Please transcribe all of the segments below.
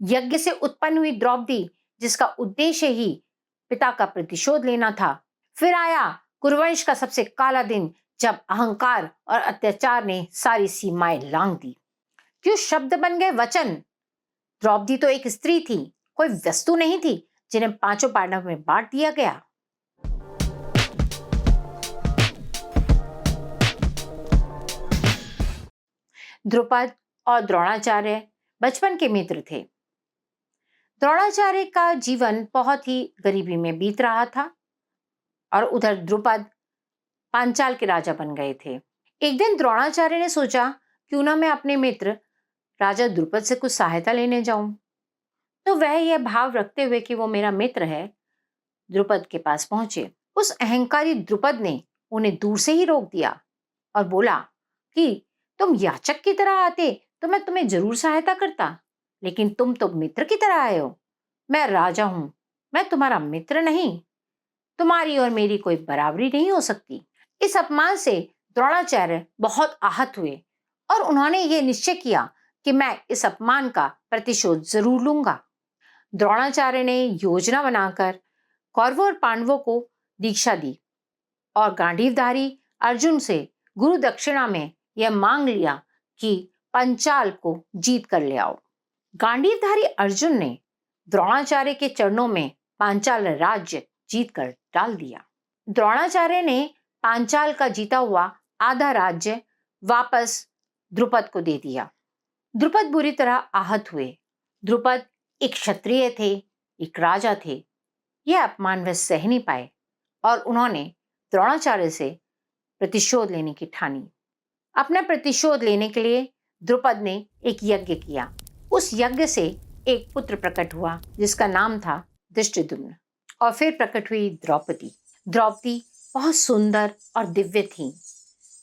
यज्ञ से उत्पन्न हुई द्रौपदी, जिसका उद्देश्य ही पिता का प्रतिशोध लेना था। फिर आया कुरुवंश का सबसे काला दिन, जब अहंकार और अत्याचार ने सारी सीमाएं लांघ दी। क्यों शब्द बन गए वचन? द्रौपदी तो एक स्त्री थी, कोई वस्तु नहीं थी जिन्हें पांचों पांडव में बांट दिया गया। द्रुपद और द्रोणाचार्य बचपन के मित्र थे। द्रोणाचार्य का जीवन बहुत ही गरीबी में बीत रहा था और उधर द्रुपद पांचाल के राजा बन गए थे। एक दिन द्रोणाचार्य ने सोचा, क्यों ना मैं अपने मित्र राजा द्रुपद से कुछ सहायता लेने जाऊं। तो वह यह भाव रखते हुए कि वो मेरा मित्र है, द्रुपद के पास पहुंचे। उस अहंकारी द्रुपद ने उन्हें दूर से ही रोक दिया और बोला कि तुम याचक की तरह आते तो मैं तुम्हें जरूर सहायता करता, लेकिन तुम तो मित्र की तरह आए हो। मैं राजा हूं, मैं तुम्हारा मित्र नहीं। तुम्हारी और मेरी कोई बराबरी नहीं हो सकती। इस अपमान से द्रोणाचार्य बहुत आहत हुए और उन्होंने ये निश्चय किया कि मैं इस अपमान का प्रतिशोध जरूर लूंगा। द्रोणाचार्य ने योजना बनाकर कौरवों और पांडवों को दीक्षा दी और गांडीवधारी अर्जुन से गुरु दक्षिणा में यह मांग लिया कि पंचाल को जीत कर ले आओ। गांडीवधारी अर्जुन ने द्रोणाचार्य के चरणों में पांचाल राज्य जीत कर डाल दिया। द्रोणाचार्य ने पांचाल का जीता हुआ आधा राज्य वापस द्रुपद को दे दिया। द्रुपद बुरी तरह आहत हुए। द्रुपद एक क्षत्रिय थे, एक राजा थे। यह अपमान वे सह नहीं पाए और उन्होंने द्रोणाचार्य से प्रतिशोध लेने की ठानी। अपना प्रतिशोध लेने के लिए द्रुपद ने एक यज्ञ किया। उस यज्ञ से एक पुत्र प्रकट हुआ जिसका नाम था धृष्टद्युम्न। और फिर प्रकट हुई द्रौपदी। द्रौपदी बहुत सुंदर और दिव्य थी।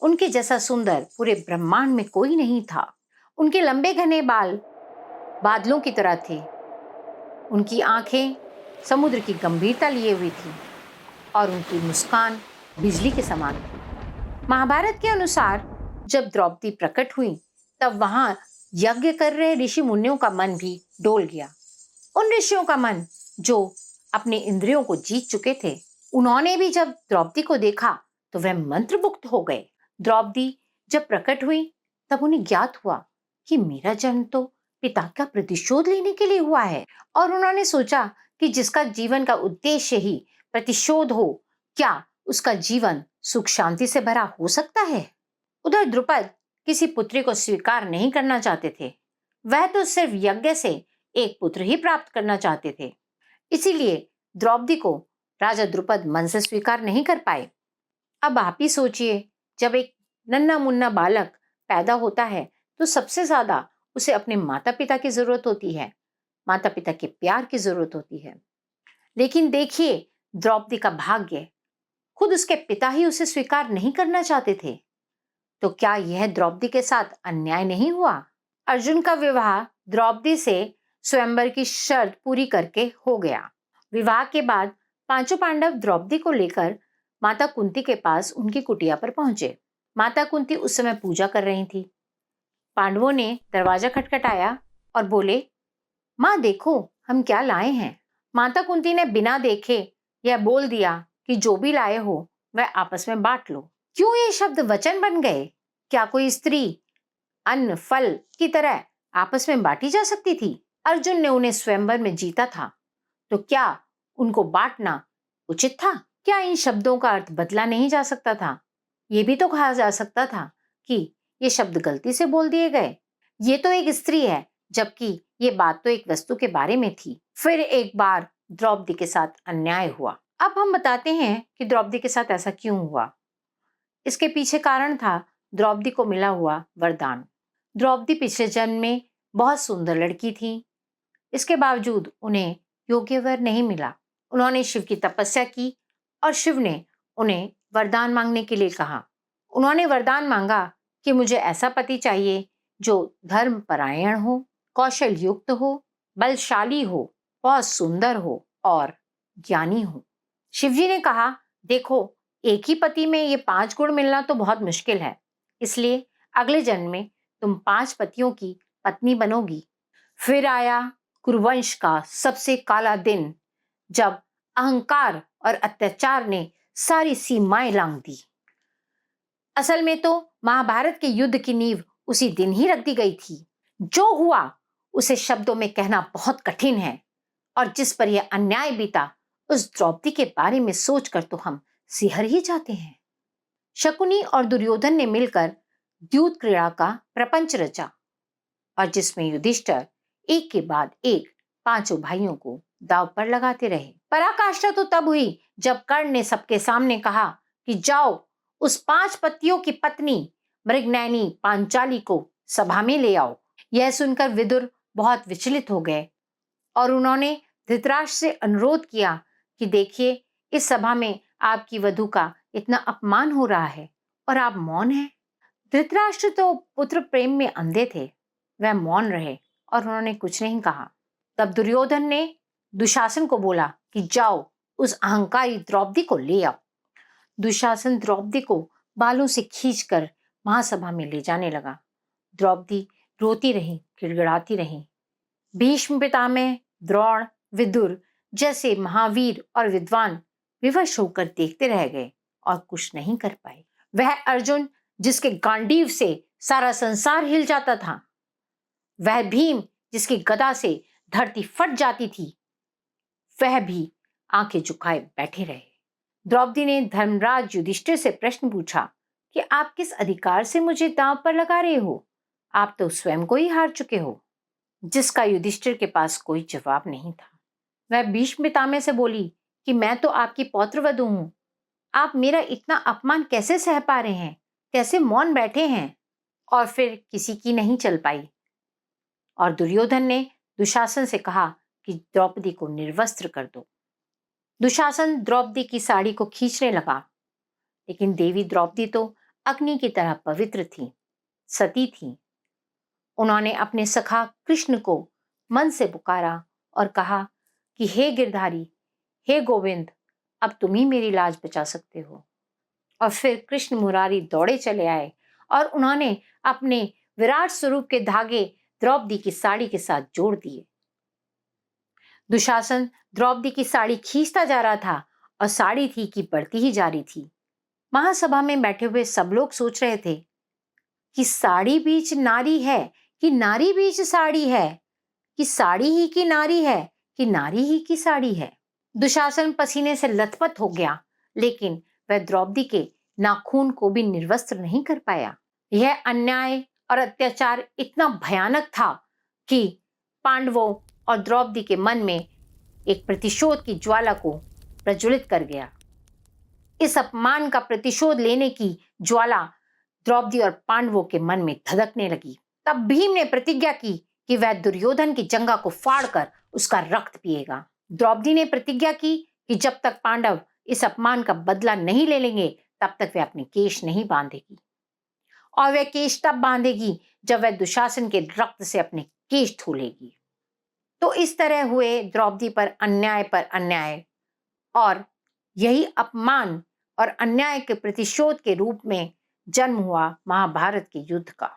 उनके जैसा सुंदर पूरे ब्रह्मांड में कोई नहीं था। उनके लंबे घने बाल बादलों की तरह थे। उनकी आंखें समुद्र की गंभीरता लिए हुई थी और उनकी मुस्कान बिजली के समान थी। महाभारत के अनुसार जब द्रौपदी प्रकट हुई तब वहां यज्ञ कर रहे ऋषि मुनियों का मन भी डोल गया। उन ऋषियों का मन जो अपने इंद्रियों को जीत चुके थे, उन्होंने भी जब द्रौपदी को देखा तो वह मंत्रमुग्ध हो गए। द्रौपदी जब प्रकट हुई तब उन्हें ज्ञात हुआ कि मेरा जन्म तो पिता का प्रतिशोध लेने के लिए हुआ है और उन्होंने सोचा कि जिसका जीवन का उद्देश्य ही प्रतिशोध हो, क्या उसका जीवन सुख शांति से भरा हो सकता है? उधर द्रुपद किसी पुत्री को स्वीकार नहीं करना चाहते थे। वह तो सिर्फ यज्ञ से एक पुत्र ही प्राप्त करना चाहते थे। इसीलिए द्रौपदी को राजा द्रुपद मन से स्वीकार नहीं कर पाए। अब आप ही सोचिए, जब एक नन्हा मुन्ना बालक पैदा होता है तो सबसे ज्यादा उसे अपने माता पिता की जरूरत होती है, माता पिता के प्यार की जरूरत होती है। लेकिन देखिए द्रौपदी का भाग्य, खुद उसके पिता ही उसे स्वीकार नहीं करना चाहते थे। तो क्या यह द्रौपदी के साथ अन्याय नहीं हुआ? अर्जुन का विवाह द्रौपदी से स्वयंवर की शर्त पूरी करके हो गया। विवाह के बाद पांचों पांडव द्रौपदी को लेकर माता कुंती के पास उनकी कुटिया पर पहुंचे। माता कुंती उस समय पूजा कर रही थी। पांडवों ने दरवाजा खटखटाया और बोले, माँ देखो हम क्या लाए हैं। माता कुंती ने बिना देखे यह बोल दिया कि जो भी लाए हो वह आपस में बांट लो। क्यों ये शब्द वचन बन गए? क्या कोई स्त्री अन्न फल की तरह आपस में बांटी जा सकती थी? अर्जुन ने उन्हें स्वयंवर में जीता था, तो क्या उनको बांटना उचित था? क्या इन शब्दों का अर्थ बदला नहीं जा सकता था? ये भी तो कहा जा सकता था कि ये शब्द गलती से बोल दिए गए। ये तो एक स्त्री है, जबकि ये बात तो एक वस्तु के बारे में थी। फिर एक बार द्रौपदी के साथ अन्याय हुआ। अब हम बताते हैं कि द्रौपदी के साथ ऐसा क्यों हुआ। इसके पीछे कारण था द्रौपदी को मिला हुआ वरदान। द्रौपदी पिछले जन्म में बहुत सुंदर लड़की थी। इसके बावजूद उन्हें योग्य वर नहीं मिला। उन्होंने शिव की तपस्या की और शिव ने उन्हें वरदान मांगने के लिए कहा। उन्होंने वरदान मांगा कि मुझे ऐसा पति चाहिए जो धर्म परायण हो, कौशल युक्त हो, बलशाली हो, बहुत सुंदर हो और ज्ञानी हो। शिवजी ने कहा, देखो एक ही पति में ये 5 गुण मिलना तो बहुत मुश्किल है, इसलिए अगले जन्म में तुम 5 पतियों की पत्नी बनोगी। फिर आया कुरुवंश का सबसे काला दिन, जब अहंकार और अत्याचार ने सारी सीमाएं लांघ दी। असल में तो महाभारत के युद्ध की नींव उसी दिन ही रख दी गई थी। जो हुआ उसे शब्दों में कहना बहुत कठिन है, और जिस पर यह अन्याय बीता उस द्रौपदी के बारे में सोचकर तो हम सिहर ही जाते हैं। शकुनी और दुर्योधन ने मिलकर द्यूत क्रीड़ा का प्रपंच रचा, और जिसमें युधिष्ठिर एक के बाद एक पांचों भाइयों को दांव पर लगाते रहे। पराकाष्ठा तो तब हुई जब कर्ण ने सबके सामने कहा कि जाओ उस 5 पतियों की पत्नी मृगनयनी पांचाली को सभा में ले आओ। यह सुनकर विदुर बहुत विचलित हो गए और उन्होंने धृतराष्ट्र से अनुरोध किया कि देखिए, इस सभा में आपकी वधू का इतना अपमान हो रहा है और आप मौन हैं। धृतराष्ट्र तो पुत्र प्रेम में अंधे थे, वह मौन रहे और उन्होंने कुछ नहीं कहा। तब दुर्योधन ने दुशासन को बोला कि जाओ उस अहंकारी द्रौपदी को ले आओ। दुशासन द्रौपदी को बालों से खींचकर महासभा में ले जाने लगा। द्रौपदी रोती रही, गिड़गिड़ाती रही। भीष्म पितामह, द्रोण, विदुर जैसे महावीर और विद्वान विवश होकर देखते रह गए और कुछ नहीं कर पाए। वह अर्जुन जिसके गांडीव से सारा संसार हिल जाता था, वह भीम जिसकी गदा से धरती फट जाती थी, वह भी आंखें झुकाए बैठे रहे। द्रौपदी ने धर्मराज युधिष्ठिर से प्रश्न पूछा कि आप किस अधिकार से मुझे दांव पर लगा रहे हो? आप तो स्वयं को ही हार चुके हो। जिसका युधिष्ठिर के पास कोई जवाब नहीं था। वह भीष्म पितामह से बोली कि मैं तो आपकी पौत्रवधू हूं, आप मेरा इतना अपमान कैसे सह पा रहे हैं? कैसे मौन बैठे हैं? और फिर किसी की नहीं चल पाई और दुर्योधन ने दुशासन से कहा कि द्रौपदी को निर्वस्त्र कर दो। दुशासन द्रौपदी की साड़ी को खींचने लगा, लेकिन देवी द्रौपदी तो अग्नि की तरह पवित्र थी, सती थी। उन्होंने अपने सखा कृष्ण को मन से पुकारा और कहा कि हे गिरधारी, हे गोविंद, अब तुम ही मेरी लाज बचा सकते हो। और फिर कृष्ण मुरारी दौड़े चले आए और उन्होंने अपने विराट स्वरूप के धागे द्रौपदी की साड़ी के साथ जोड़ दिए। दुशासन द्रौपदी की साड़ी खींचता जा रहा था और साड़ी थी कि बढ़ती ही जा रही थी। महासभा में बैठे हुए सब लोग सोच रहे थे कि साड़ी बीच नारी है कि नारी बीच साड़ी है, कि साड़ी ही की नारी है कि नारी ही की साड़ी है। दुशासन पसीने से लथपथ हो गया, लेकिन वह द्रौपदी के नाखून को भी निर्वस्त्र नहीं कर पाया। यह अन्याय और अत्याचार इतना भयानक था कि पांडवों और द्रौपदी के मन में एक प्रतिशोध की ज्वाला को प्रज्वलित कर गया। इस अपमान का प्रतिशोध लेने की ज्वाला द्रौपदी और पांडवों के मन में धधकने लगी। तब भीम ने प्रतिज्ञा की कि वह दुर्योधन की जंघा को फाड़कर उसका रक्त पिएगा। द्रौपदी ने प्रतिज्ञा की कि जब तक पांडव इस अपमान का बदला नहीं ले लेंगे, तब तक वह अपने केश नहीं बांधेगी, और वह केश तब बांधेगी जब वह दुशासन के रक्त से अपने केश धुलेगी। तो इस तरह हुए द्रौपदी पर अन्याय, और यही अपमान और अन्याय के प्रतिशोध के रूप में जन्म हुआ महाभारत के युद्ध का।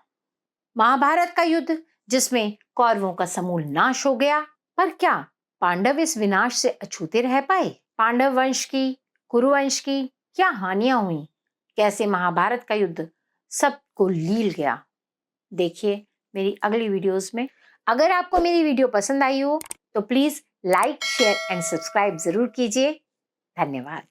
महाभारत का युद्ध जिसमें कौरवों का समूल नाश हो गया, पर क्या पांडव इस विनाश से अछूते रह पाए? पांडव वंश की, कुरुवंश की क्या हानियां हुई? कैसे महाभारत का युद्ध सबको लील गया? देखिए मेरी अगली वीडियोस में। अगर आपको मेरी वीडियो पसंद आई हो तो please like, share and subscribe जरूर कीजिए। धन्यवाद।